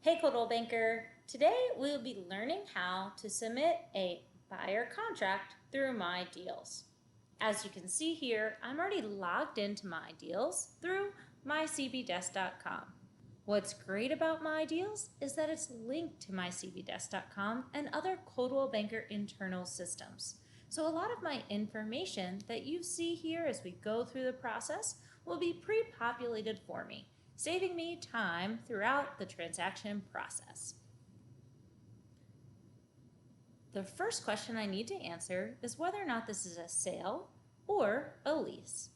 Hey Coldwell Banker, today we'll be learning how to submit a buyer contract through My Deals. As you can see here, I'm already logged into My Deals through mycbdesk.com. What's great about My Deals is that it's linked to mycbdesk.com and other Coldwell Banker internal systems. So a lot of my information that you see here as we go through the process will be pre-populated for me, saving me time throughout the transaction process. The first question I need to answer is whether or not this is a sale or a lease.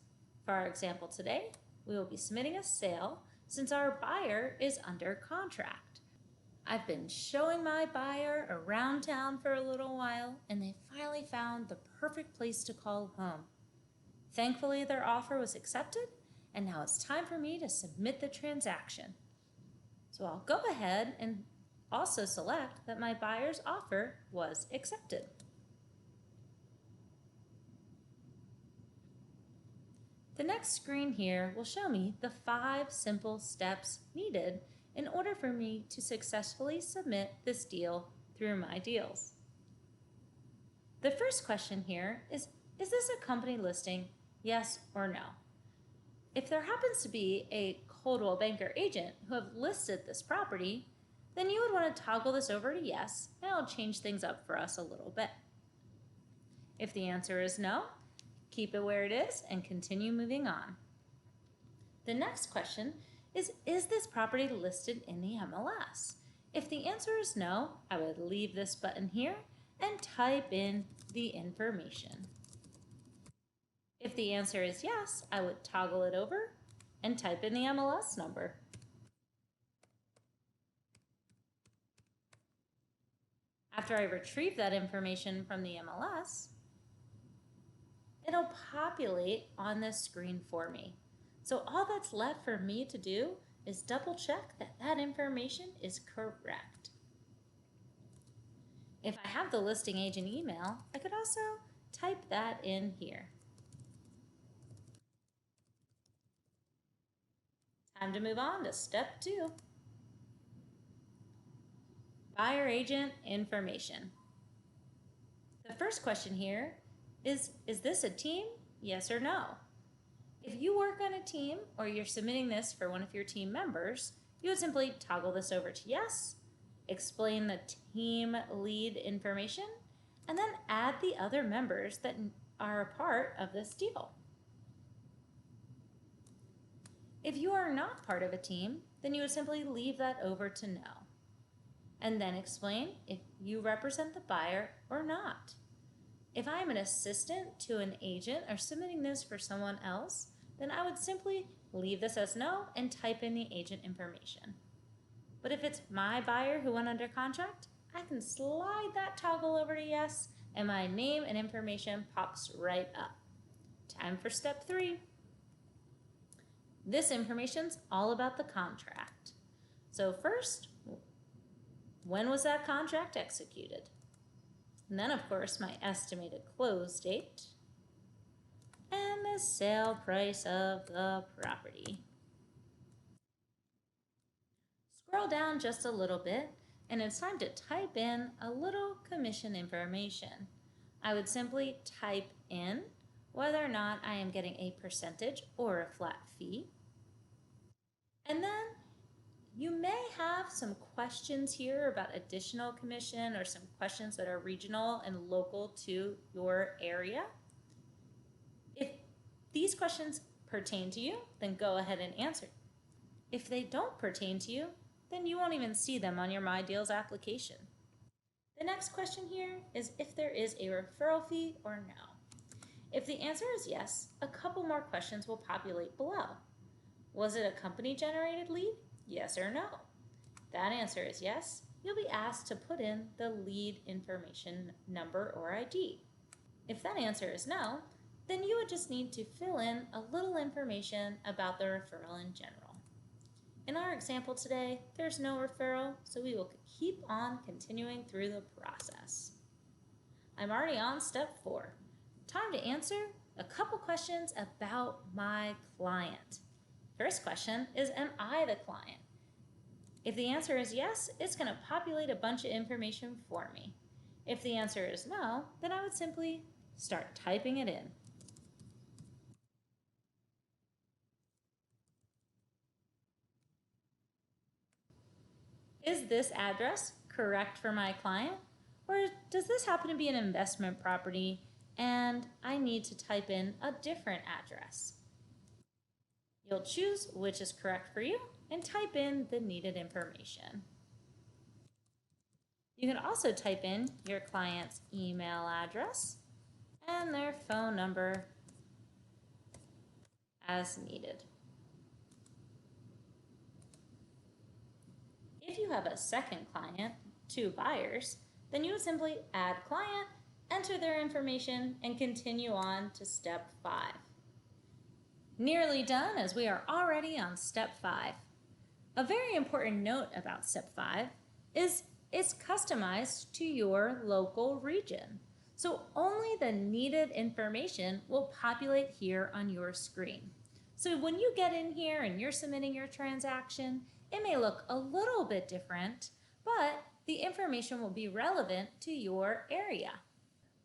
For our example today, we will be submitting a sale since our buyer is under contract. I've been showing my buyer around town for a little while, and they finally found the perfect place to call home. Thankfully, their offer was accepted, and now it's time for me to submit the transaction. So I'll go ahead and also select that my buyer's offer was accepted. The next screen here will show me the 5 simple steps needed in order for me to successfully submit this deal through My Deals. The first question here is this a company listing, yes or no? If there happens to be a Coldwell Banker agent who have listed this property, then you would want to toggle this over to yes, and it'll change things up for us a little bit. If the answer is no, keep it where it is and continue moving on. The next question is this property listed in the MLS? If the answer is no, I would leave this button here and type in the information. If the answer is yes, I would toggle it over and type in the MLS number. After I retrieve that information from the MLS, it'll populate on this screen for me. So all that's left for me to do is double check that that information is correct. If I have the listing agent email, I could also type that in here. Time to move on to step 2. Buyer agent information. The first question here is this a team? Yes or no? If you work on a team or you're submitting this for one of your team members, you would simply toggle this over to yes, explain the team lead information, and then add the other members that are a part of this deal. If you are not part of a team, then you would simply leave that over to no, and then explain if you represent the buyer or not. If I am an assistant to an agent or submitting this for someone else, then I would simply leave this as no and type in the agent information. But if it's my buyer who went under contract, I can slide that toggle over to yes, and my name and information pops right up. Time for step 3. This information's all about the contract. So first, when was that contract executed? And then, of course, my estimated close date and the sale price of the property. Scroll down just a little bit, and it's time to type in a little commission information. I would simply type in whether or not I am getting a percentage or a flat fee. And then you may have some questions here about additional commission or some questions that are regional and local to your area. If these questions pertain to you, then go ahead and answer. If they don't pertain to you, then you won't even see them on your My Deals application. The next question here is if there is a referral fee or no. If the answer is yes, a couple more questions will populate below. Was it a company-generated lead? Yes or no? If that answer is yes, you'll be asked to put in the lead information number or ID. If that answer is no, then you would just need to fill in a little information about the referral in general. In our example today, there's no referral, so we will keep on continuing through the process. I'm already on step 4. Time to answer a couple questions about my client. First question is, am I the client? If the answer is yes, it's going to populate a bunch of information for me. If the answer is no, then I would simply start typing it in. Is this address correct for my client? Or does this happen to be an investment property and I need to type in a different address? You'll choose which is correct for you and type in the needed information. You can also type in your client's email address and their phone number as needed. If you have a second client, 2 buyers, then you would simply add client, enter their information, and continue on to step 5. Nearly done, as we are already on step 5. A very important note about step 5 is it's customized to your local region. So only the needed information will populate here on your screen. So when you get in here and you're submitting your transaction, it may look a little bit different, but the information will be relevant to your area.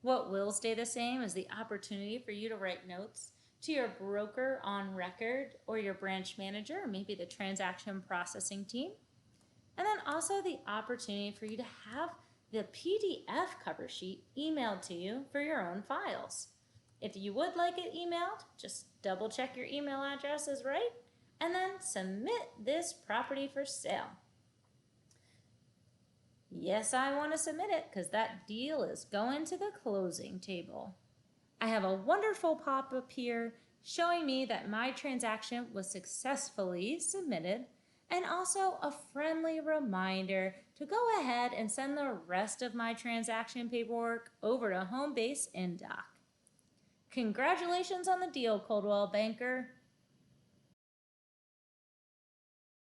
What will stay the same is the opportunity for you to write notes to your broker on record or your branch manager, or maybe the transaction processing team. And then also the opportunity for you to have the PDF cover sheet emailed to you for your own files. If you would like it emailed, just double check your email address is right, and then submit this property for sale. Yes, I want to submit it because that deal is going to the closing table. I have a wonderful pop-up here showing me that my transaction was successfully submitted, and also a friendly reminder to go ahead and send the rest of my transaction paperwork over to Homebase InDoc. Congratulations on the deal, Coldwell Banker.